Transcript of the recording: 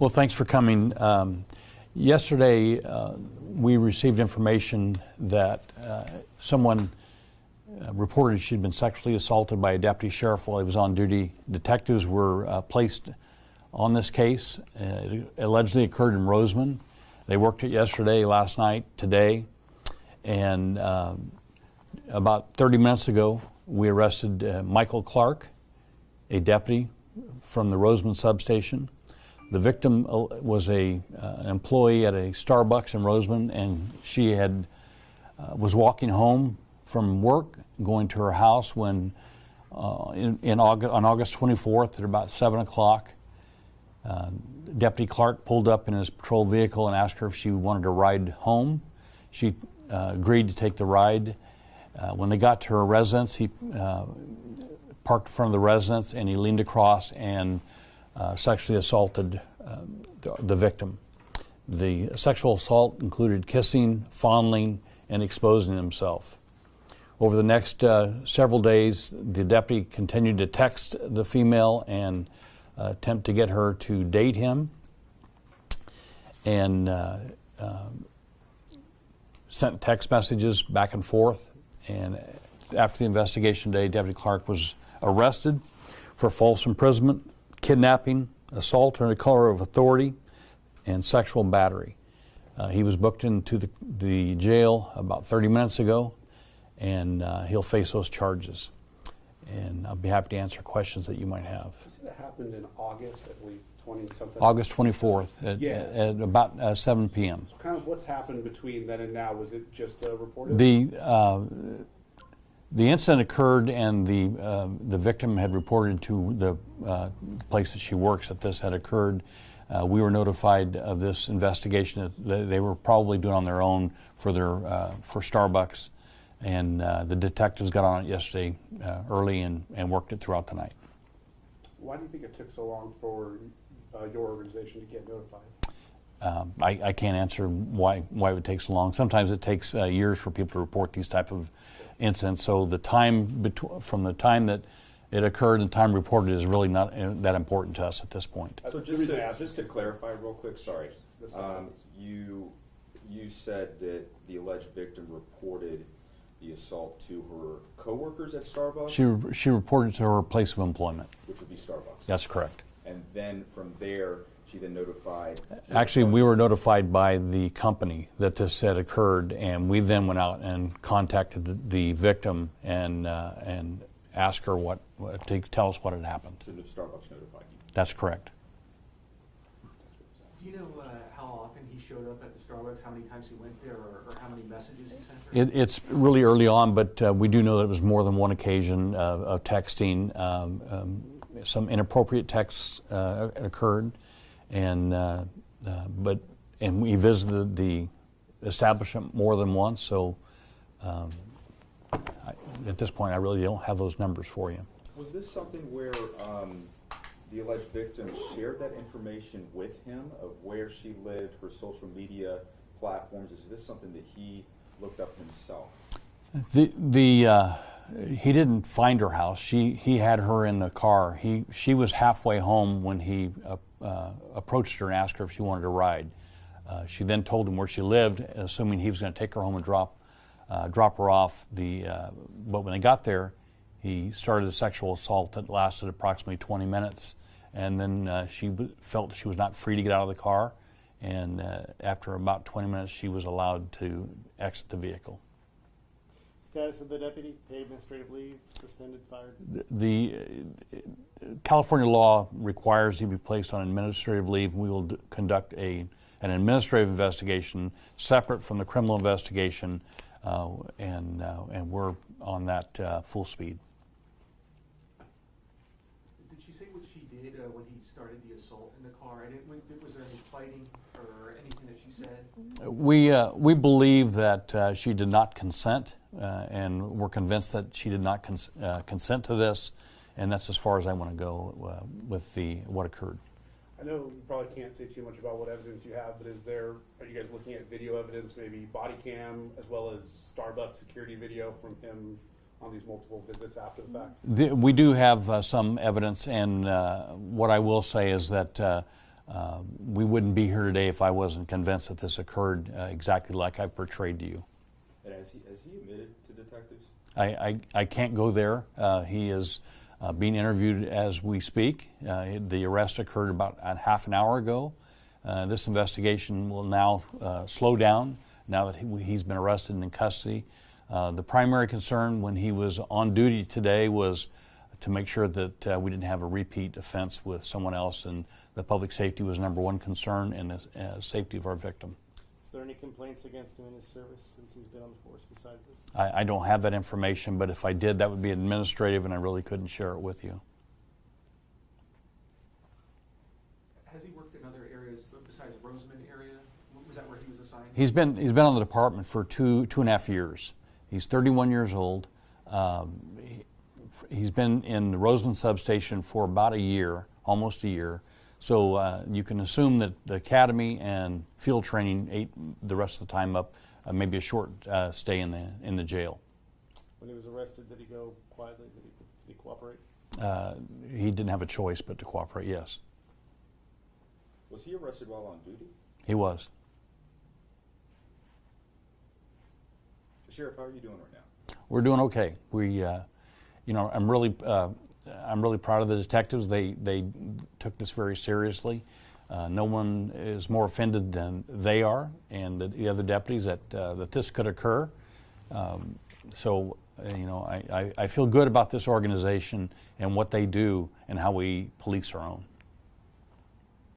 Well, thanks for coming. Yesterday, we received information that someone reported she'd been sexually assaulted by a deputy sheriff while he was on duty. Detectives were placed on this case. It allegedly occurred in Rosamond. They worked it yesterday, last night, today, and about 30 minutes ago, we arrested Michael Clark, a deputy from the Rosamond substation. The victim was an employee at a Starbucks in Rosamond, and she was walking home from work, going to her house when, on August 24th at about 7 o'clock, Deputy Clark pulled up in his patrol vehicle and asked her if she wanted to ride home. She agreed to take the ride. When they got to her residence, he parked in front of the residence and he leaned across and sexually assaulted the victim. The sexual assault included kissing, fondling, and exposing himself. Over the next several days, the deputy continued to text the female and attempt to get her to date him, and sent text messages back and forth. And after the investigation day, Deputy Clark was arrested for false imprisonment, kidnapping, assault under the color of authority, and sexual battery. He was booked into the jail about 30 minutes ago, and he'll face those charges. And I'll be happy to answer questions that you might have. You said it happened in August at week 20-something? August 24th at about 7 p.m. So kind of what's happened between then and now? Was it just reported? The incident occurred, and the victim had reported to the place that she works that this had occurred. We were notified of this investigation that they were probably doing on their own for Starbucks, and the detectives got on it yesterday early and worked it throughout the night. Why do you think it took so long for your organization to get notified? I can't answer why it would take so long. Sometimes it takes years for people to report these type of incidents. So the time from the time that it occurred and time reported is really not that important to us at this point. So just to clarify real quick, sorry, you said that the alleged victim reported the assault to her coworkers at Starbucks? She reported to her place of employment. Which would be Starbucks? That's correct. And then from there, she then notified? Actually, we were notified by the company that this had occurred, and we then went out and contacted the victim and asked her to tell us what had happened. So Starbucks notified you? That's correct. Do you know how often he showed up at the Starbucks, how many times he went there, or how many messages he sent her? It's really early on, but we do know that it was more than one occasion of texting. Some inappropriate texts occurred, and we visited the establishment more than once. So at this point, I really don't have those numbers for you. Was this something where the alleged victim shared that information with him of where she lived, her social media platforms? Is this something that he looked up himself? He didn't find her house. He had her in the car. She was halfway home when he approached her and asked her if she wanted to ride. She then told him where she lived, assuming he was going to take her home and drop her off. But when they got there, he started a sexual assault that lasted approximately 20 minutes. And then she felt she was not free to get out of the car. And after about 20 minutes, she was allowed to exit the vehicle. Status of the deputy: paid administrative leave, suspended, fired? The California law requires he be placed on administrative leave. We will conduct an administrative investigation separate from the criminal investigation, and we're on that full speed. Did she say what she did when he started the assault in the car? Was there any fighting or anything that she said? We believe that she did not consent, and we're convinced that she did not consent to this, and that's as far as I want to go with what occurred. I know you probably can't say too much about what evidence you have, but are you guys looking at video evidence, maybe body cam, as well as Starbucks security video from him on these multiple visits after the fact? We do have some evidence, and what I will say is that We wouldn't be here today if I wasn't convinced that this occurred exactly like I portrayed to you. And has he admitted to detectives? I can't go there. He is being interviewed as we speak. The arrest occurred about a half an hour ago. This investigation will now slow down now that he's been arrested and in custody. The primary concern when he was on duty today was to make sure that we didn't have a repeat offense with someone else, and the public safety was number one concern, and the safety of our victim. Is there any complaints against him in his service since he's been on the force besides this? I don't have that information, but if I did, that would be administrative, and I really couldn't share it with you. Has he worked in other areas besides Rosamond area? Was that where he was assigned? He's been on the department for two and a half years. He's 31 years old. He's been in the Rosamond substation for about a year, almost a year. So you can assume that the academy and field training ate the rest of the time up, maybe a short stay in the jail. When he was arrested, did he go quietly? Did he cooperate? He didn't have a choice but to cooperate, yes. Was he arrested while on duty? He was. Sheriff, how are you doing right now? We're doing okay. I'm really proud of the detectives. They took this very seriously. No one is more offended than they are, and the other deputies that this could occur. So I feel good about this organization and what they do and how we police our own.